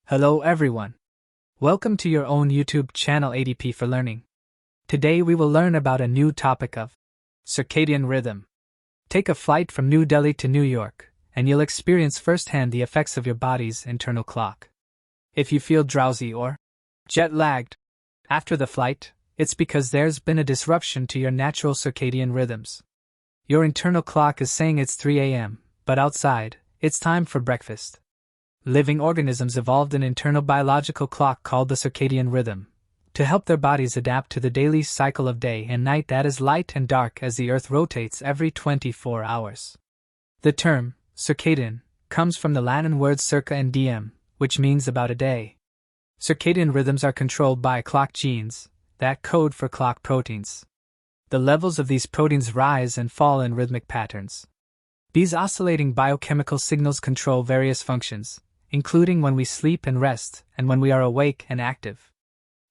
Hello everyone. Welcome to your own YouTube channel ATP for Learning. Today we will learn about a new topic of circadian rhythm. Take a flight from New Delhi to New York, and you'll experience firsthand the effects of your body's internal clock. If you feel drowsy or jet-lagged after the flight, it's because there's been a disruption to your natural circadian rhythms. Your internal clock is saying it's 3 a.m., but outside, it's time for breakfast. Living organisms evolved an internal biological clock called the circadian rhythm to help their bodies adapt to the daily cycle of day and night that is light and dark as the Earth rotates every 24 hours. The term, circadian, comes from the Latin words circa and diem, which means about a day. Circadian rhythms are controlled by clock genes that code for clock proteins. The levels of these proteins rise and fall in rhythmic patterns. These oscillating biochemical signals control various functions, including when we sleep and rest, and when we are awake and active.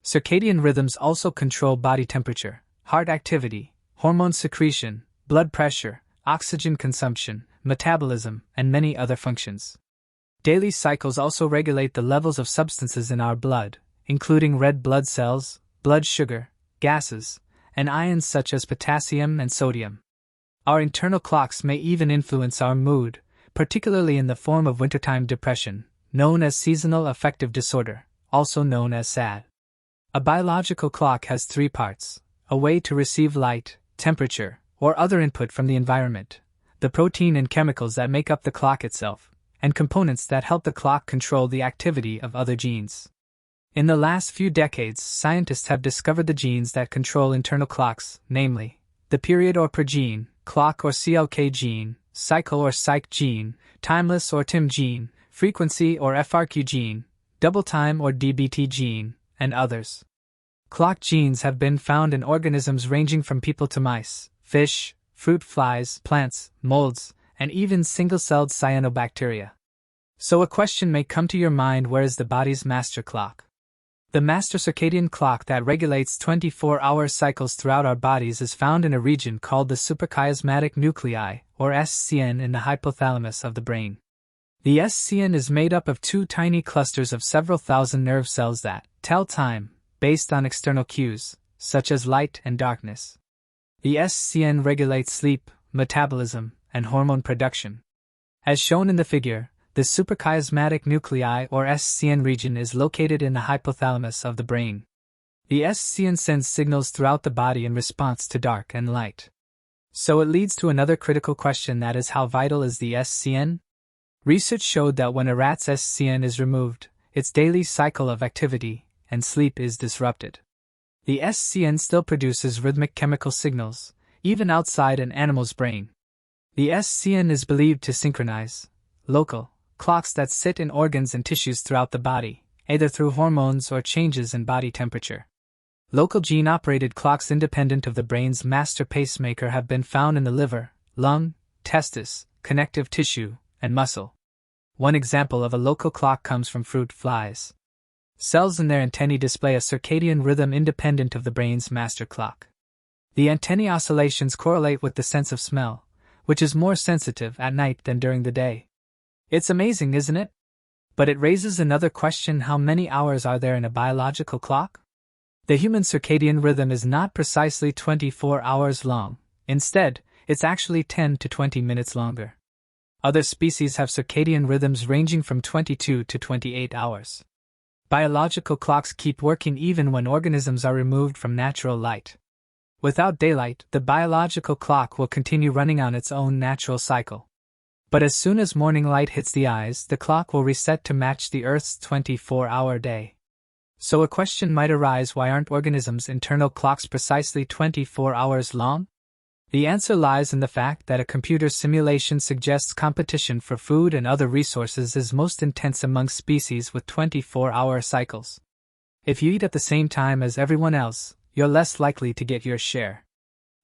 Circadian rhythms also control body temperature, heart activity, hormone secretion, blood pressure, oxygen consumption, metabolism, and many other functions. Daily cycles also regulate the levels of substances in our blood, including red blood cells, blood sugar, gases, and ions such as potassium and sodium. Our internal clocks may even influence our mood, particularly in the form of wintertime depression, known as seasonal affective disorder, also known as SAD. A biological clock has three parts: a way to receive light, temperature, or other input from the environment, the protein and chemicals that make up the clock itself, and components that help the clock control the activity of other genes. In the last few decades, scientists have discovered the genes that control internal clocks, namely, the period or progene, clock or CLK gene, cycle or psych gene, timeless or TIM gene, frequency or FRQ gene, double time or DBT gene, and others. Clock genes have been found in organisms ranging from people to mice, fish, fruit flies, plants, molds, and even single-celled cyanobacteria. So a question may come to your mind: where is the body's master clock? The master circadian clock that regulates 24-hour cycles throughout our bodies is found in a region called the suprachiasmatic nuclei, or SCN, in the hypothalamus of the brain. The SCN is made up of two tiny clusters of several thousand nerve cells that tell time, based on external cues, such as light and darkness. The SCN regulates sleep, metabolism, and hormone production. As shown in the figure, the suprachiasmatic nuclei or SCN region is located in the hypothalamus of the brain. The SCN sends signals throughout the body in response to dark and light. So it leads to another critical question, that is, how vital is the SCN? Research showed that when a rat's SCN is removed, its daily cycle of activity and sleep is disrupted. The SCN still produces rhythmic chemical signals, even outside an animal's brain. The SCN is believed to synchronize local clocks that sit in organs and tissues throughout the body, either through hormones or changes in body temperature. Local gene-operated clocks independent of the brain's master pacemaker have been found in the liver, lung, testis, connective tissue, and muscle. One example of a local clock comes from fruit flies. Cells in their antennae display a circadian rhythm independent of the brain's master clock. The antennae oscillations correlate with the sense of smell, which is more sensitive at night than during the day. It's amazing, isn't it? But it raises another question: how many hours are there in a biological clock? The human circadian rhythm is not precisely 24 hours long. Instead, it's actually 10 to 20 minutes longer. Other species have circadian rhythms ranging from 22 to 28 hours. Biological clocks keep working even when organisms are removed from natural light. Without daylight, the biological clock will continue running on its own natural cycle. But as soon as morning light hits the eyes, the clock will reset to match the Earth's 24-hour day. So a question might arise: why aren't organisms' internal clocks precisely 24 hours long? The answer lies in the fact that a computer simulation suggests competition for food and other resources is most intense among species with 24-hour cycles. If you eat at the same time as everyone else, you're less likely to get your share.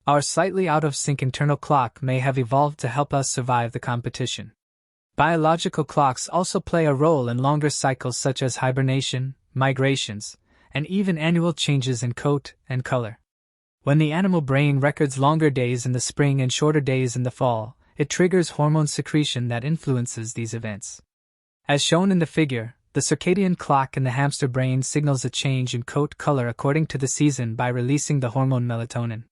Our slightly out-of-sync internal clock may have evolved to help us survive the competition. Biological clocks also play a role in longer cycles such as hibernation, migrations, and even annual changes in coat and color. When the animal brain records longer days in the spring and shorter days in the fall, it triggers hormone secretion that influences these events. As shown in the figure, The circadian clock in the hamster brain signals a change in coat color according to the season by releasing the hormone melatonin.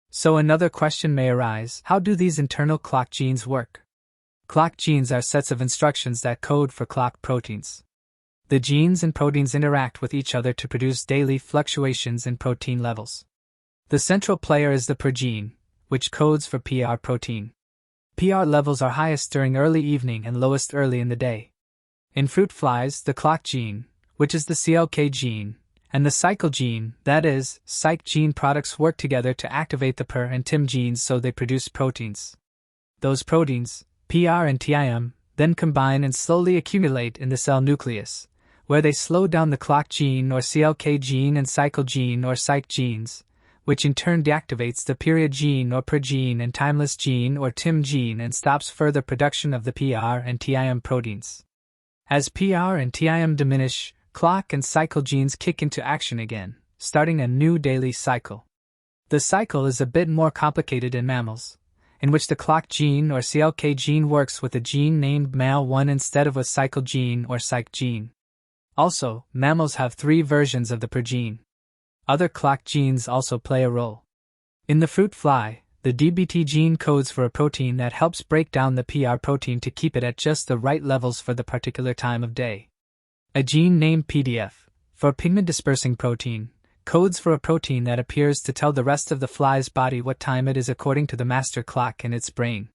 So another question may arise: how do these internal clock genes work? Clock genes are sets of instructions that code for clock proteins. The genes and proteins interact with each other to produce daily fluctuations in protein levels. The central player is the progene, which codes for PR protein. PR levels are highest during early evening and lowest early in the day. In fruit flies, the clock gene, which is the CLK gene, and the cycle gene, that is, cyc gene products work together to activate the PER and TIM genes so they produce proteins. Those proteins, PR and TIM, then combine and slowly accumulate in the cell nucleus, where they slow down the clock gene or CLK gene and cycle gene or cyc genes, which in turn deactivates the period gene or PER gene and timeless gene or TIM gene and stops further production of the PR and TIM proteins. As PR and TIM diminish, clock and cycle genes kick into action again, starting a new daily cycle. The cycle is a bit more complicated in mammals, in which the clock gene or CLK gene works with a gene named MAL1 instead of a cycle gene or cyc gene. Also, mammals have 3 versions of the PER gene. Other clock genes also play a role. In the fruit fly, the DBT gene codes for a protein that helps break down the PR protein to keep it at just the right levels for the particular time of day. A gene named PDF, for pigment dispersing protein, codes for a protein that appears to tell the rest of the fly's body what time it is according to the master clock in its brain.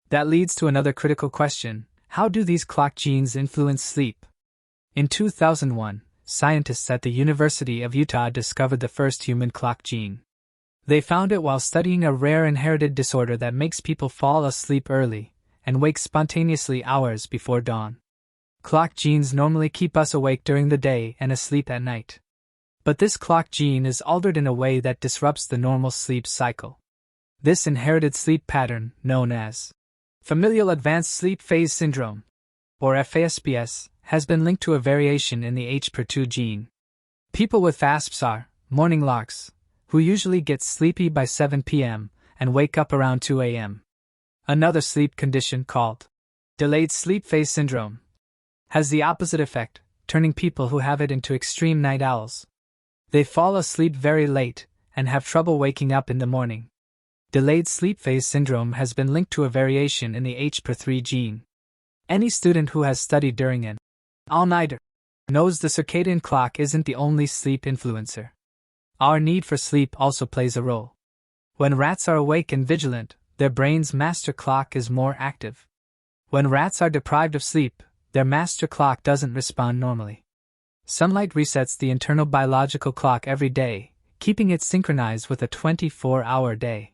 That leads to another critical question: how do these clock genes influence sleep? In 2001, scientists at the University of Utah discovered the first human clock gene. They found it while studying a rare inherited disorder that makes people fall asleep early and wake spontaneously hours before dawn. Clock genes normally keep us awake during the day and asleep at night. But this clock gene is altered in a way that disrupts the normal sleep cycle. This inherited sleep pattern, known as familial advanced sleep phase syndrome, or FASPS, has been linked to a variation in the HPER2 gene. People with FASPS are morning larks, who usually get sleepy by 7 p.m. and wake up around 2 a.m. Another sleep condition called delayed sleep phase syndrome has the opposite effect, turning people who have it into extreme night owls. They fall asleep very late and have trouble waking up in the morning. Delayed sleep phase syndrome has been linked to a variation in the HPER3 gene. Any student who has studied during an all-nighter knows the circadian clock isn't the only sleep influencer. Our need for sleep also plays a role. When rats are awake and vigilant, their brain's master clock is more active. When rats are deprived of sleep, their master clock doesn't respond normally. Sunlight resets the internal biological clock every day, keeping it synchronized with a 24-hour day.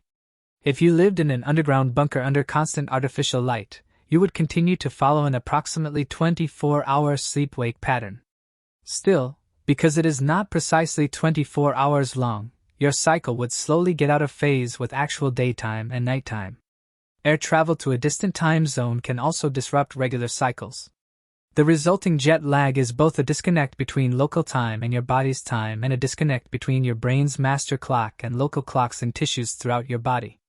If you lived in an underground bunker under constant artificial light, you would continue to follow an approximately 24-hour sleep-wake pattern. Still, because it is not precisely 24 hours long, your cycle would slowly get out of phase with actual daytime and nighttime. Air travel to a distant time zone can also disrupt regular cycles. The resulting jet lag is both a disconnect between local time and your body's time and a disconnect between your brain's master clock and local clocks in tissues throughout your body.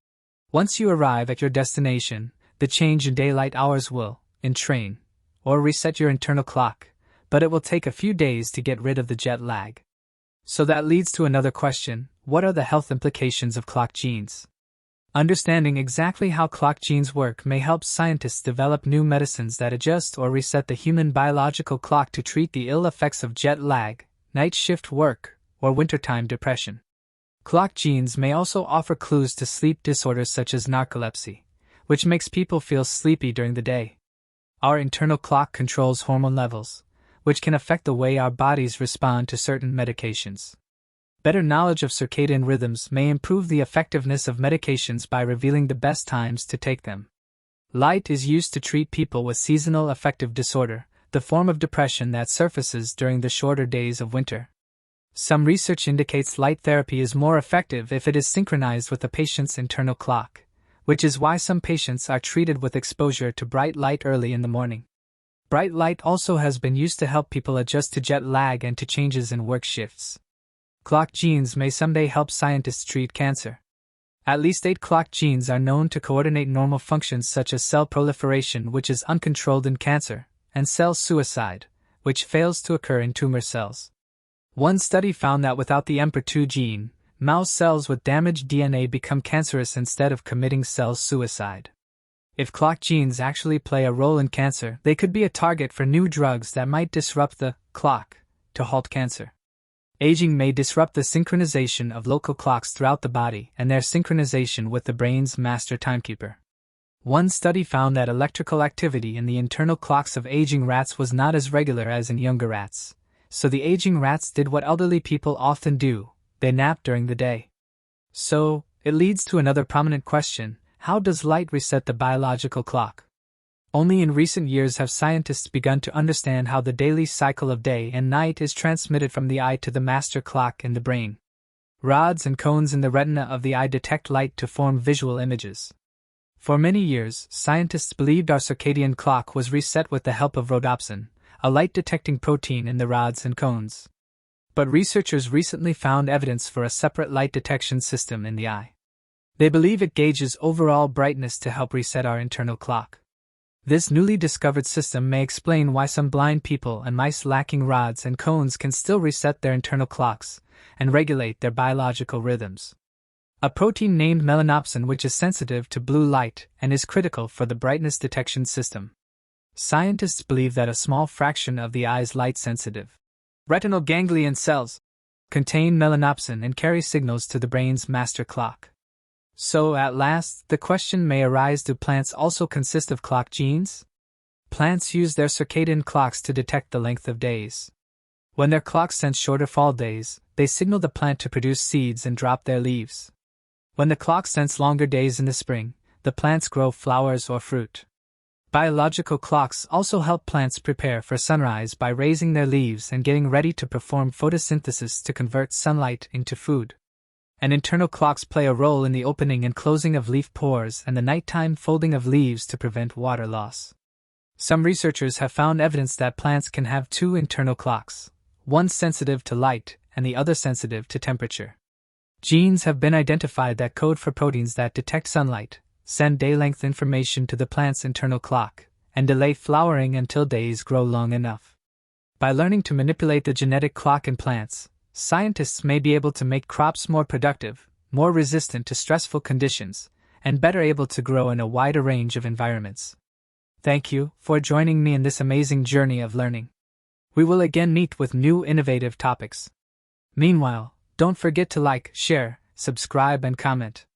Once you arrive at your destination, the change in daylight hours will, entrain, or reset your internal clock, but it will take a few days to get rid of the jet lag. So that leads to another question: what are the health implications of clock genes? Understanding exactly how clock genes work may help scientists develop new medicines that adjust or reset the human biological clock to treat the ill effects of jet lag, night shift work, or wintertime depression. Clock genes may also offer clues to sleep disorders such as narcolepsy, which makes people feel sleepy during the day. Our internal clock controls hormone levels, which can affect the way our bodies respond to certain medications. Better knowledge of circadian rhythms may improve the effectiveness of medications by revealing the best times to take them. Light is used to treat people with seasonal affective disorder, the form of depression that surfaces during the shorter days of winter. Some research indicates light therapy is more effective if it is synchronized with the patient's internal clock, which is why some patients are treated with exposure to bright light early in the morning. Bright light also has been used to help people adjust to jet lag and to changes in work shifts. Clock genes may someday help scientists treat cancer. At least 8 clock genes are known to coordinate normal functions such as cell proliferation, which is uncontrolled in cancer, and cell suicide, which fails to occur in tumor cells. One study found that without the EMPER2 gene, mouse cells with damaged DNA become cancerous instead of committing cell suicide. If clock genes actually play a role in cancer, they could be a target for new drugs that might disrupt the clock to halt cancer. Aging may disrupt the synchronization of local clocks throughout the body and their synchronization with the brain's master timekeeper. One study found that electrical activity in the internal clocks of aging rats was not as regular as in younger rats, so the aging rats did what elderly people often do: they nap during the day. So, it leads to another prominent question: how does light reset the biological clock? Only in recent years have scientists begun to understand how the daily cycle of day and night is transmitted from the eye to the master clock in the brain. Rods and cones in the retina of the eye detect light to form visual images. For many years, scientists believed our circadian clock was reset with the help of rhodopsin, a light-detecting protein in the rods and cones. But researchers recently found evidence for a separate light detection system in the eye. They believe it gauges overall brightness to help reset our internal clock. This newly discovered system may explain why some blind people and mice lacking rods and cones can still reset their internal clocks and regulate their biological rhythms. A protein named melanopsin, which is sensitive to blue light and is critical for the brightness detection system. Scientists believe that a small fraction of the eye's light-sensitive retinal ganglion cells contain melanopsin and carry signals to the brain's master clock. So, at last, the question may arise: do plants also consist of clock genes? Plants use their circadian clocks to detect the length of days. When their clocks sense shorter fall days, they signal the plant to produce seeds and drop their leaves. When the clocks sense longer days in the spring, the plants grow flowers or fruit. Biological clocks also help plants prepare for sunrise by raising their leaves and getting ready to perform photosynthesis to convert sunlight into food. And internal clocks play a role in the opening and closing of leaf pores and the nighttime folding of leaves to prevent water loss. Some researchers have found evidence that plants can have two internal clocks, one sensitive to light and the other sensitive to temperature. Genes have been identified that code for proteins that detect sunlight, send day-length information to the plant's internal clock, and delay flowering until days grow long enough. By learning to manipulate the genetic clock in plants, scientists may be able to make crops more productive, more resistant to stressful conditions, and better able to grow in a wider range of environments. Thank you for joining me in this amazing journey of learning. We will again meet with new innovative topics. Meanwhile, don't forget to like, share, subscribe, and comment.